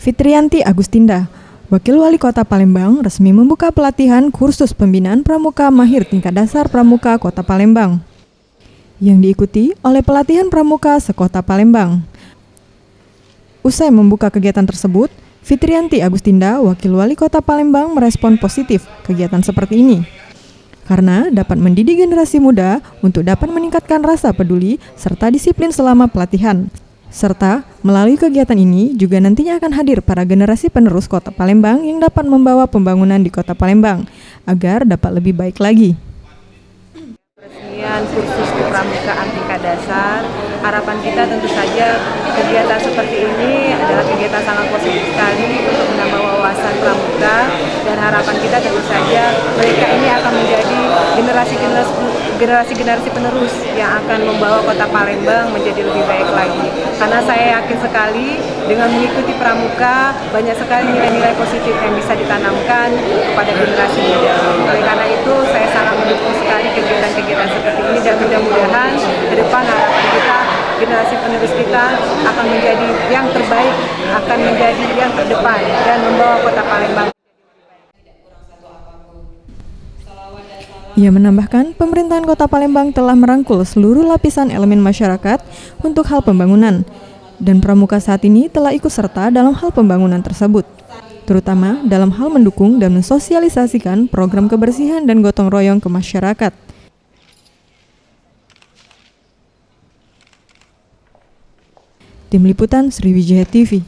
Fitriyanti Agustinda, Wakil Wali Kota Palembang, resmi membuka pelatihan kursus pembinaan pramuka mahir tingkat dasar pramuka Kota Palembang yang diikuti oleh pelatihan pramuka sekota Palembang. Usai membuka kegiatan tersebut, Fitriyanti Agustinda, Wakil Wali Kota Palembang, merespon positif kegiatan seperti ini karena dapat mendidik generasi muda untuk dapat meningkatkan rasa peduli serta disiplin selama pelatihan. Serta melalui kegiatan ini juga nantinya akan hadir para generasi penerus Kota Palembang yang dapat membawa pembangunan di Kota Palembang agar dapat lebih baik lagi. Peresmian kursus kepramukaan tingkat dasar, harapan kita tentu saja kegiatan seperti ini adalah kegiatan sangat positif sekali untuk menambah wawasan pramuka, dan harapan kita tentu saja mereka ini akan menjadi generasi penerus yang akan membawa Kota Palembang menjadi lebih baik lagi. Karena saya yakin sekali dengan mengikuti pramuka banyak sekali nilai-nilai positif yang bisa ditanamkan kepada generasi muda. Oleh karena itu saya sangat mendukung sekali kegiatan-kegiatan seperti ini, dan mudah-mudahan ke depan harapan kita generasi penerus kita akan menjadi yang terbaik, akan menjadi yang terdepan dan membawa Kota Palembang. Ia menambahkan, pemerintahan Kota Palembang telah merangkul seluruh lapisan elemen masyarakat untuk hal pembangunan, dan pramuka saat ini telah ikut serta dalam hal pembangunan tersebut, terutama dalam hal mendukung dan mensosialisasikan program kebersihan dan gotong royong ke masyarakat. Tim Liputan Sriwijaya TV.